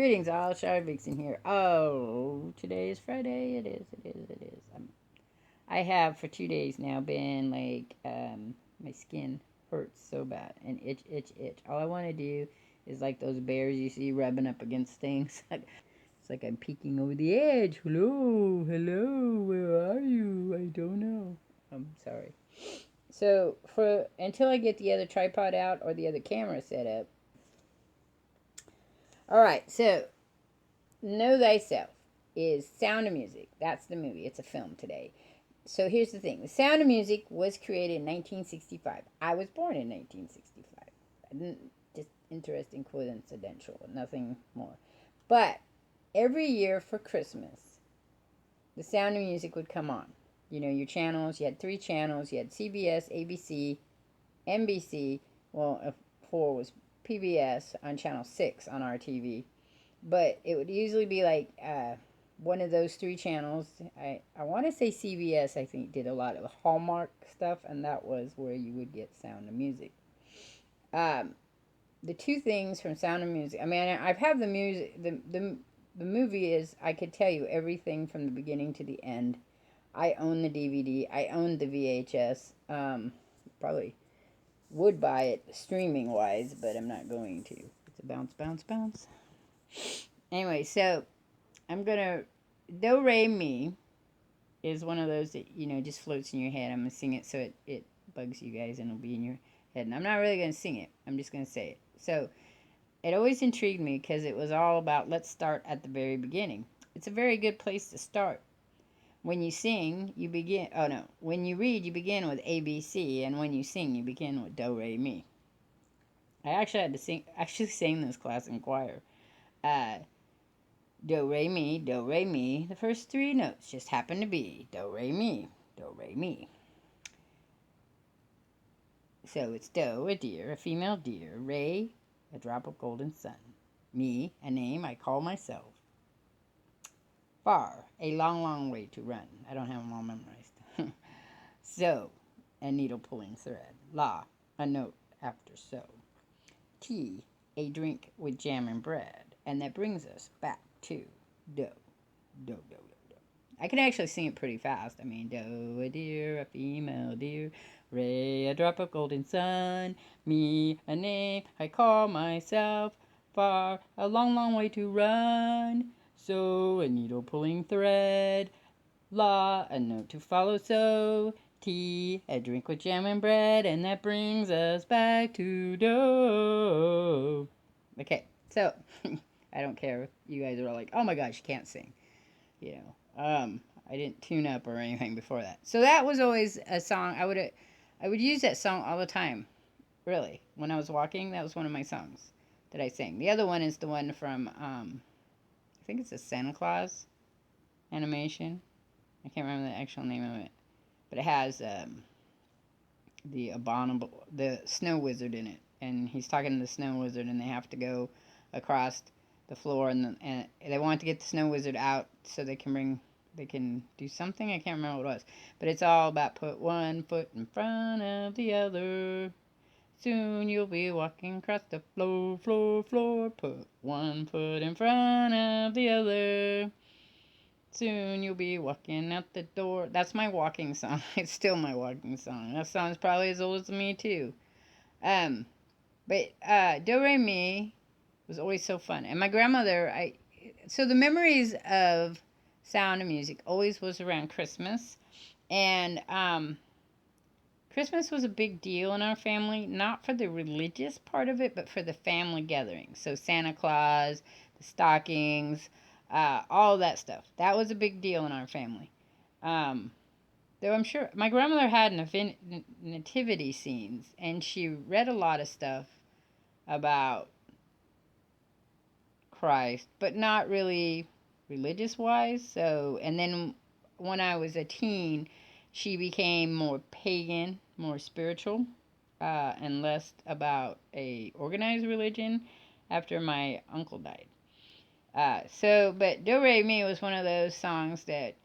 Greetings, all. Shardvixen here. Oh, today is Friday. It is. I have for 2 days now been like, my skin hurts so bad and itch. All I want to do is like those bears you see rubbing up against things. It's like I'm peeking over the edge. Hello, where are you? I don't know. I'm sorry. So for until I get the other tripod out or the other camera set up. All right, so Know Thyself is Sound of Music. That's the movie. It's a film today. So here's the thing. The Sound of Music was created in 1965. I was born in 1965. I didn't, just interesting coincidental, nothing more. But every year for Christmas, the Sound of Music would come on. You know, your channels, you had 3 channels. You had CBS, ABC, NBC. Well, 4 was PBS on channel 6 on our TV, but it would usually be like one of those 3 channels. I want to say CBS, I think, did a lot of Hallmark stuff, and that was where you would get Sound of Music. The two things from Sound of Music, I mean, I've had the music, the movie is, I could tell you everything from the beginning to the end. I own the DVD, I own the VHS. Probably would buy it streaming wise, but I'm not going to. It's a bounce. Anyway, so I'm gonna Rey Me is one of those that just floats in your head. I'm gonna sing it so it bugs you guys and it'll be in your head. And I'm not really gonna sing it. I'm just gonna say it. So it always intrigued me because it was all about let's start at the very beginning. It's a very good place to start. When you sing, you begin. Oh no, when you read, you begin with ABC, and when you sing, you begin with Do Re Mi. I actually had to sing this class in choir. Uh, Do Re Mi, Do Re Mi. The first 3 notes just happen to be Do Re Mi, Do Re Mi. So it's Do, a deer, a female deer. Re, a drop of golden sun. Me, a name I call myself. Far, a long way to run. I don't have them all memorized. So, a needle pulling thread. La, a note after so. Tea, a drink with jam and bread. And that brings us back to do. Do. I can actually sing it pretty fast. I mean, do, a deer, a female deer. Ray, a drop of golden sun. Me, a name I call myself. Far, a long way to run. So, a needle pulling thread. La, a note to follow. So, tea, a drink with jam and bread. And that brings us back to do. Okay, so I don't care if you guys are all like, oh my gosh, you can't sing. I didn't tune up or anything before that. So that was always a song. I would use that song all the time. Really, when I was walking, that was one of my songs that I sang. The other one is the one from I think it's a Santa Claus animation. I can't remember the actual name of it, but it has the snow wizard in it, and he's talking to the snow wizard, and they have to go across the floor, and they want to get the snow wizard out so they can do something. I can't remember what it was, but it's all about put one foot in front of the other. Soon you'll be walking across the floor. Put one foot in front of the other. Soon you'll be walking out the door. That's my walking song. It's still my walking song. That song's probably as old as me too. But Do Re Mi was always so fun. And my grandmother, so the memories of Sound of Music always was around Christmas. And Christmas was a big deal in our family, not for the religious part of it, but for the family gatherings. So Santa Claus, the stockings, all that stuff. That was a big deal in our family. Though I'm sure my grandmother had nativity scenes, and she read a lot of stuff about Christ, but not really religious wise. So, and then when I was a teen, she became more pagan, more spiritual, and less about a organized religion after my uncle died. But Do Re Mi was one of those songs that,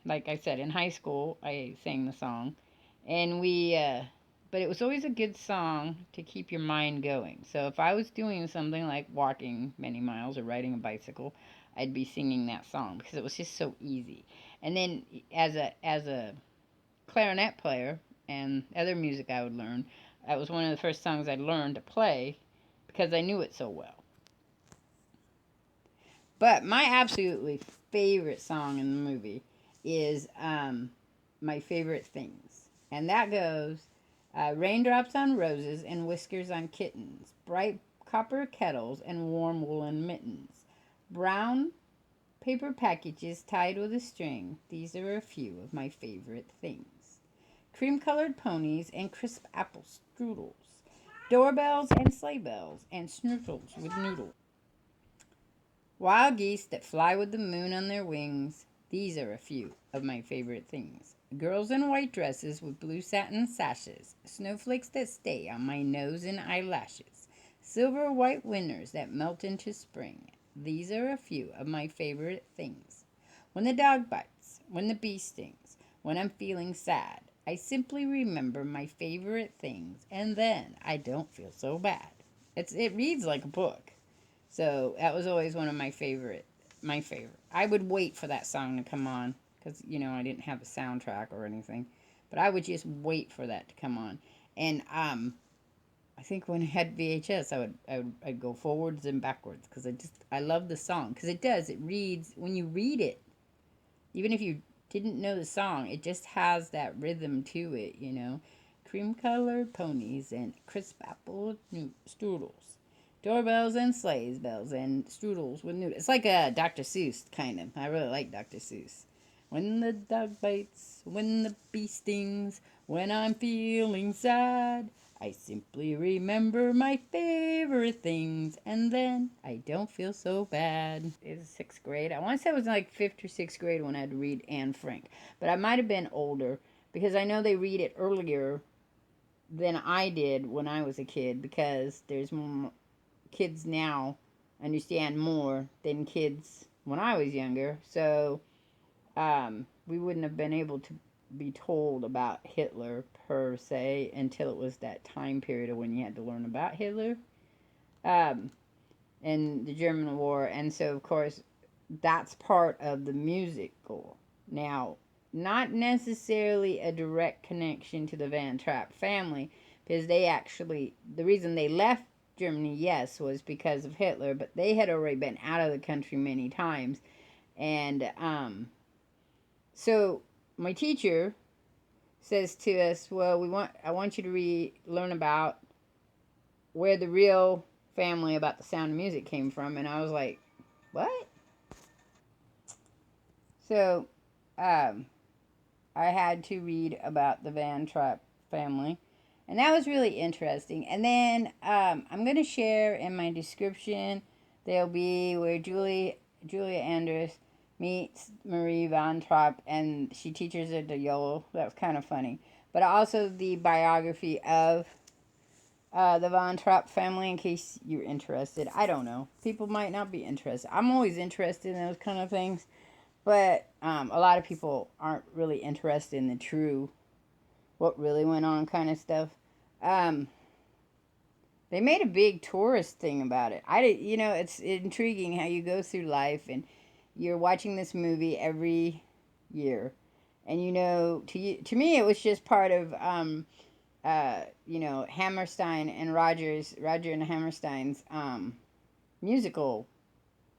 like I said, in high school, I sang the song. And we but it was always a good song to keep your mind going. So if I was doing something like walking many miles or riding a bicycle, I'd be singing that song because it was just so easy. And then as a clarinet player and other music I would learn, that was one of the first songs I learned to play because I knew it so well. But my absolutely favorite song in the movie is My Favorite Things. And that goes raindrops on roses and whiskers on kittens, bright copper kettles and warm woolen mittens, brown paper packages tied with a string. These are a few of my favorite things. Cream-colored ponies and crisp apple strudels, doorbells and sleigh bells, and snoodles with noodles. Wild geese that fly with the moon on their wings. These are a few of my favorite things. Girls in white dresses with blue satin sashes. Snowflakes that stay on my nose and eyelashes. Silver white winters that melt into spring. These are a few of my favorite things. When the dog bites, when the bee stings, when I'm feeling sad, I simply remember my favorite things, and then I don't feel so bad. It reads like a book. So that was always one of my favorite. My favorite. I would wait for that song to come on because I didn't have a soundtrack or anything, but I would just wait for that to come on. And I think when I had VHS, I'd go forwards and backwards because I love the song because it reads when you read it, even if you didn't know the song, it just has that rhythm to it. Cream colored ponies and crisp apple strudels. Doorbells and sleighs bells and strudels with noodles. It's like a Dr. Seuss kind of. I really like Dr. Seuss. When the dog bites, when the bee stings, when I'm feeling sad, I simply remember my favorite things, and then I don't feel so bad. It's sixth grade. I want to say it was like fifth or sixth grade when I had to read Anne Frank, but I might have been older because I know they read it earlier than I did when I was a kid because there's more kids now understand more than kids when I was younger. So we wouldn't have been able to be told about Hitler per se until it was that time period of when you had to learn about Hitler um, and the German War. And so, of course, that's part of the musical. Now, not necessarily a direct connection to the Van Trapp family because the reason they left Germany, yes, was because of Hitler, but they had already been out of the country many times. And so my teacher says to us, well, I want you to learn about where the real family about the Sound of Music came from. And I was like, what? So I had to read about the Van Trapp family. And that was really interesting. And then I'm going to share in my description, there'll be where Julia Anders meets Marie Van Trapp, and she teaches her the YOLO. That was kind of funny. But also the biography of the Von Trapp family in case you're interested. I don't know. People might not be interested. I'm always interested in those kind of things. But a lot of people aren't really interested in the true, what really went on kind of stuff. They made a big tourist thing about it. It's intriguing how you go through life and you're watching this movie every year, and to me, it was just part of Hammerstein and Roger and Hammerstein's musical.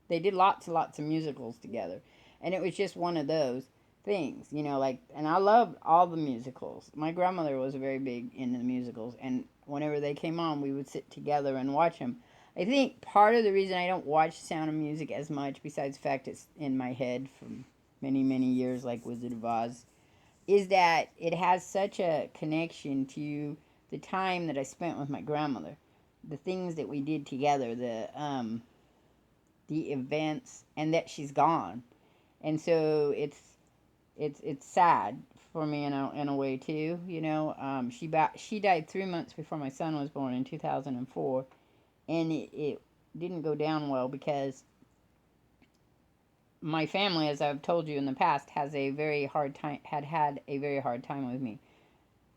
They did lots and lots of musicals together. And it was just one of those things, and I loved all the musicals. My grandmother was very big into the musicals, and whenever they came on, we would sit together and watch them. I think part of the reason I don't watch Sound of Music as much, besides the fact it's in my head from many, many years, like Wizard of Oz, is that it has such a connection to the time that I spent with my grandmother, the things that we did together, the events, and that she's gone. And so it's sad for me in a way too. She died 3 months before my son was born in 2004, and it didn't go down well because my family, as I've told you in the past, has a very hard time had a very hard time with me.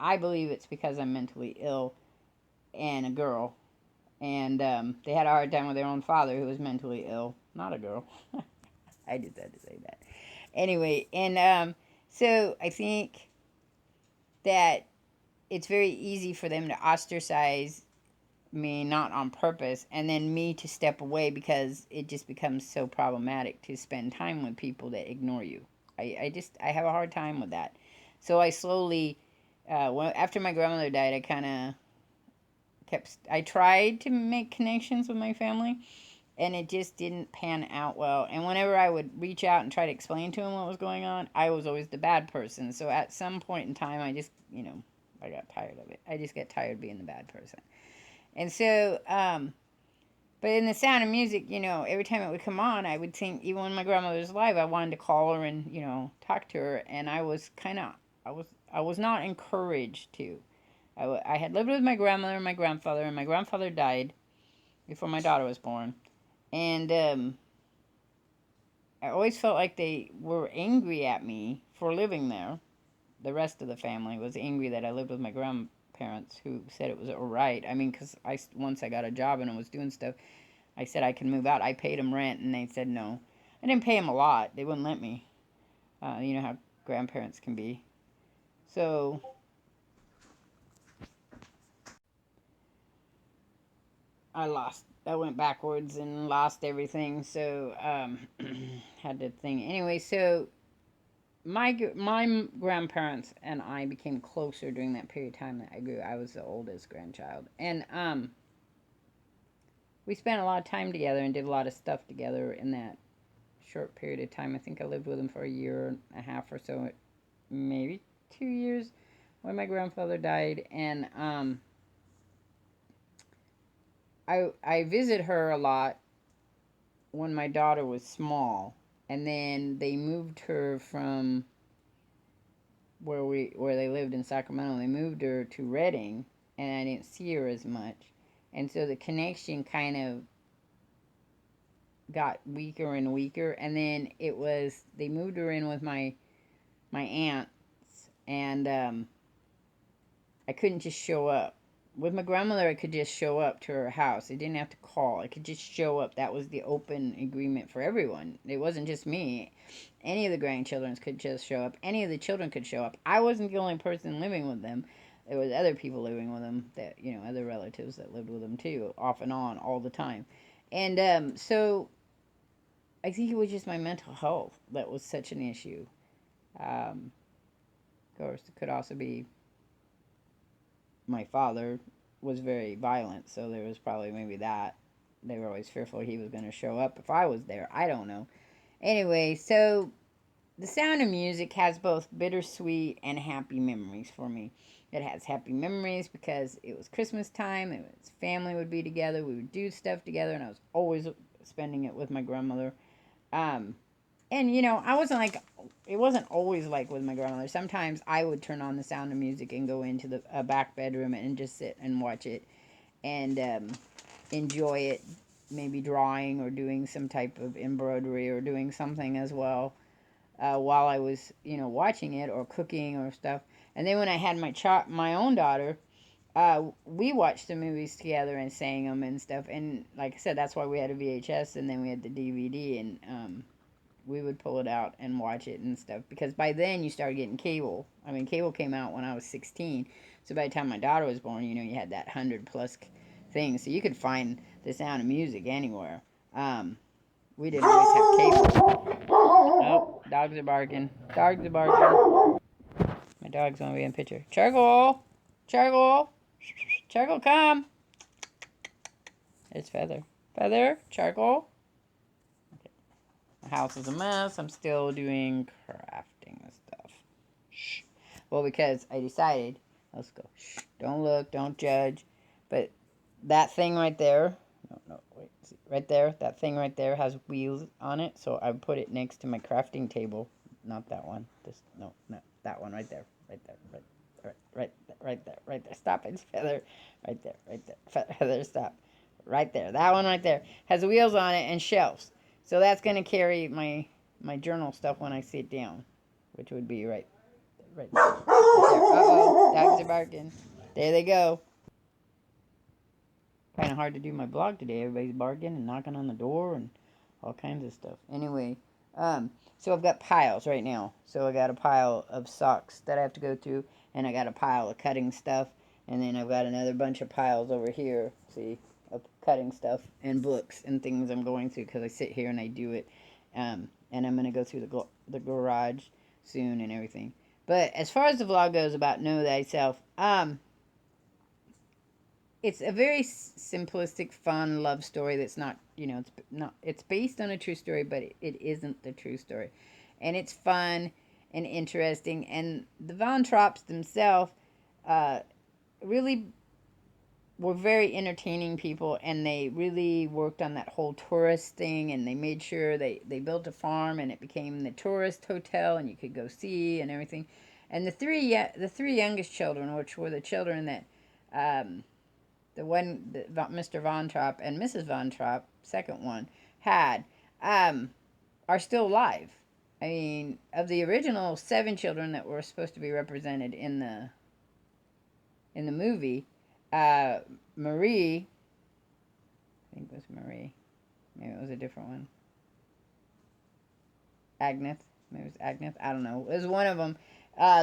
I believe it's because I'm mentally ill and a girl. And they had a hard time with their own father who was mentally ill. Not a girl. I just had to say that. Anyway, and so I think that it's very easy for them to ostracize me, not on purpose, and then me to step away because it just becomes so problematic to spend time with people that ignore you. I have a hard time with that. So I slowly, after my grandmother died, I kind of I tried to make connections with my family, and it just didn't pan out well. And whenever I would reach out and try to explain to them what was going on, I was always the bad person. So at some point in time, I just, I got tired of it. I just got tired of being the bad person. And so, but in The Sound of Music, every time it would come on, I would think, even when my grandmother was alive, I wanted to call her and, talk to her. And I was I was not encouraged to. I had lived with my grandmother and my grandfather died before my daughter was born. And I always felt like they were angry at me for living there. The rest of the family was angry that I lived with my grandparents, who said it was all right. I mean, because once I got a job and I was doing stuff, I said I can move out. I paid them rent, and they said no. I didn't pay them a lot. They wouldn't let me. You know how grandparents can be. So I went backwards and lost everything. So had to think. Anyway, so my grandparents and I became closer during that period of time that I grew. I was the oldest grandchild, and we spent a lot of time together and did a lot of stuff together in that short period of time. I think I lived with them for a year and a half or so, maybe 2 years, when my grandfather died. And I visit her a lot when my daughter was small, and then they moved her from where they lived in Sacramento. They moved her to Redding, and I didn't see her as much, and so the connection kind of got weaker and weaker. And then they moved her in with my aunts, and I couldn't just show up. With my grandmother, I could just show up to her house. I didn't have to call. I could just show up. That was the open agreement for everyone. It wasn't just me. Any of the grandchildren could just show up. Any of the children could show up. I wasn't the only person living with them. There was other people living with them, that other relatives that lived with them too, off and on, all the time. And so I think it was just my mental health that was such an issue. Of course, it could also be my father was very violent, so there was probably maybe that. They were always fearful he was going to show up if I was there. I don't know. Anyway, so The Sound of Music has both bittersweet and happy memories for me. It has happy memories because it was Christmas time, family would be together, we would do stuff together, and I was always spending it with my grandmother. And it wasn't always like with my grandmother. Sometimes I would turn on The Sound of Music and go into the back bedroom and just sit and watch it and enjoy it, maybe drawing or doing some type of embroidery or doing something as well while I was, watching it, or cooking or stuff. And then when I had my own daughter, we watched the movies together and sang them and stuff. And like I said, that's why we had a VHS, and then we had the DVD, and we would pull it out and watch it and stuff. Because by then you started getting cable. I mean, cable came out when I was 16. So by the time my daughter was born, you had that 100+ things. So you could find The Sound of Music anywhere. We didn't always have cable. Oh, dogs are barking. Dogs are barking. My dog's going to be in the picture. Charcoal! Charcoal! Charcoal, come! It's Feather. Feather, Charcoal. The house is a mess. I'm still doing crafting stuff. Shh. Well, because I decided, let's go. Shh. Don't look. Don't judge. But that thing right there, wait. See, right there, that thing right there has wheels on it. So I put it next to my crafting table. Not that one. No, that one right there. Right there. Stop it, Feather. Right there. Feather, stop. Right there. That one right there has wheels on it and shelves. So that's going to carry my journal stuff when I sit down, which would be right right there. Uh-oh, dogs are barking. There they go. Kind of hard to do my blog today. Everybody's barking and knocking on the door and all kinds of stuff. Anyway, so I've got piles right now. So I got a pile of socks that I have to go through, and I got a pile of cutting stuff, and then I've got another bunch of piles over here, see, of cutting stuff and books and things I'm going through because I sit here and I do it. And I'm going to go through the garage soon and everything. But as far as the vlog goes about Know Thyself, it's a very simplistic, fun love story that's not, it's based on a true story, but it isn't the true story. And it's fun and interesting. And the Von Trapps themselves really were very entertaining people, and they really worked on that whole tourist thing, and they made sure they built a farm, and it became the tourist hotel, and you could go see and everything. And the three youngest children, which were the children that Mr. Von Trapp and Mrs. Von Trapp, second one, had, are still alive. I mean, of the original 7 children that were supposed to be represented in the movie, Marie, I think it was Marie, maybe it was a different one, Agnes, maybe it was Agnes, I don't know, it was one of them,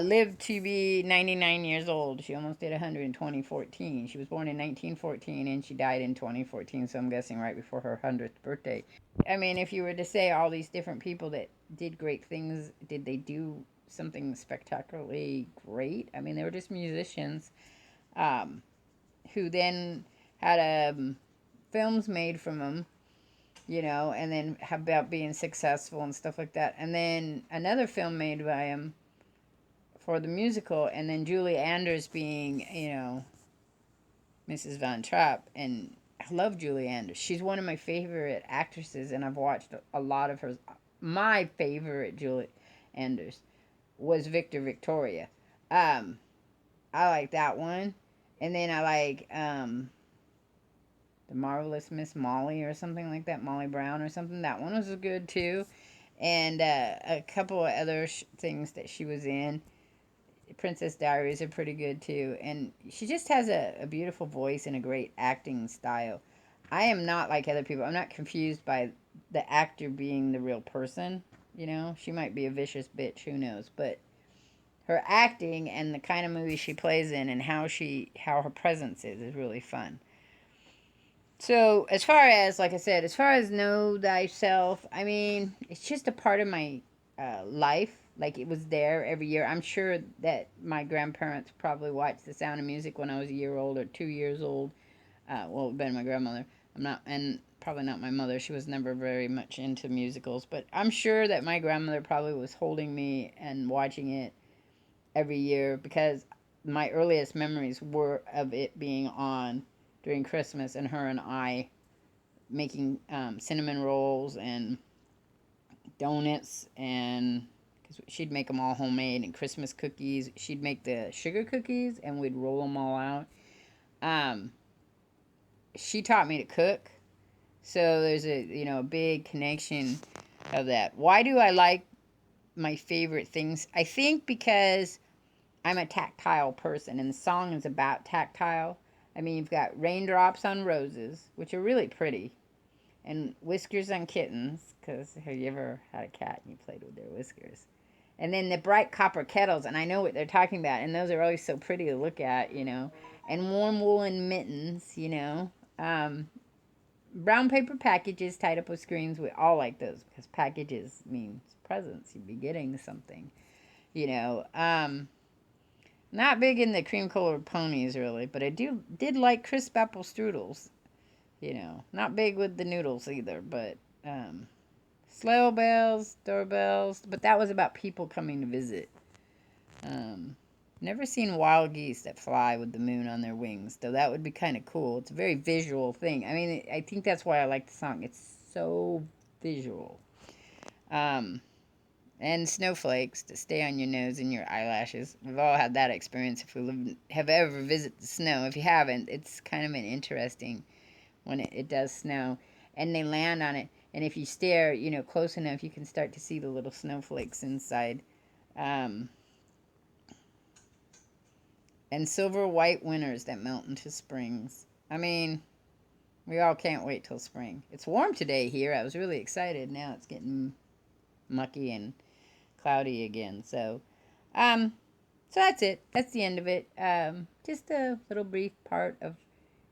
lived to be 99 years old. She almost did 100 in 2014. She was born in 1914 and she died in 2014, so I'm guessing right before her 100th birthday. I mean, if you were to say all these different people that did great things, did they do something spectacularly great? I mean, they were just musicians, who then had films made from them, and then about being successful and stuff like that. And then another film made by him for the musical, and then Julie Andrews being, Mrs. Von Trapp. And I love Julie Andrews. She's one of my favorite actresses, and I've watched a lot of hers. My favorite Julie Andrews was Victoria. I like that one. And then I like The Marvelous Miss Molly or something like that. Molly Brown or something. That one was good too. And a couple of other things that she was in. Princess Diaries are pretty good too. And she just has a beautiful voice and a great acting style. I am not like other people. I'm not confused by the actor being the real person. She might be a vicious bitch. Who knows? But her acting and the kind of movie she plays in and how her presence is really fun. So as far as, like I said, as far as Know Thyself, I mean, it's just a part of my life. Like, it was there every year. I'm sure that my grandparents probably watched The Sound of Music when I was a year old or 2 years old. Well, it would have been my grandmother. And probably not my mother. She was never very much into musicals. But I'm sure that my grandmother probably was holding me and watching it every year, because my earliest memories were of it being on during Christmas, and her and I making cinnamon rolls and donuts, and because she'd make them all homemade, and Christmas cookies. She'd make the sugar cookies, and we'd roll them all out. She taught me to cook, so there's a big connection of that. Why do I like my favorite things? I think because I'm a tactile person, and the song is about tactile. I mean, you've got raindrops on roses, which are really pretty, and whiskers on kittens, because have you ever had a cat and you played with their whiskers? And then the bright copper kettles, and I know what they're talking about, and those are always so pretty to look at, and warm woolen mittens, brown paper packages tied up with screens. We all like those, because packages means presents. You'd be getting something, Not big in the cream-colored ponies, really, but I did like crisp apple strudels. Not big with the noodles either, but sleigh bells, doorbells, but that was about people coming to visit. Never seen wild geese that fly with the moon on their wings, though that would be kind of cool. It's a very visual thing. I mean, I think that's why I like the song. It's so visual. And snowflakes to stay on your nose and your eyelashes. We've all had that experience if we have ever visited the snow. If you haven't, it's kind of an interesting when it does snow. And they land on it. And if you stare, close enough, you can start to see the little snowflakes inside. and silver white winters that melt into springs. I mean, we all can't wait till spring. It's warm today here. I was really excited. Now it's getting mucky and cloudy again. Um, so that's it. That's the end of it. Just a little brief part of,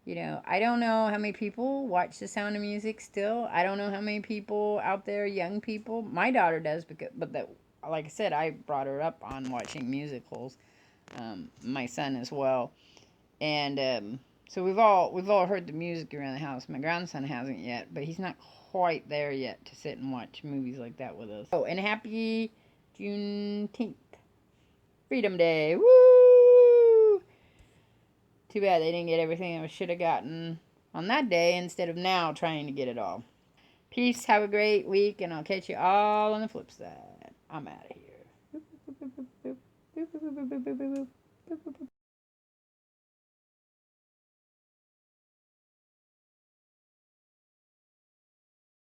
I don't know how many people watch The Sound of Music still. I don't know how many people out there, young people. My daughter does, like I said, I brought her up on watching musicals. My son as well, and so we've all heard the music around the house. My grandson hasn't yet, but he's not quite there yet to sit and watch movies like that with us. Oh, and happy Juneteenth, Freedom Day! Woo! Too bad they didn't get everything I should have gotten on that day instead of now trying to get it all. Peace. Have a great week, and I'll catch you all on the flip side. I'm out of here.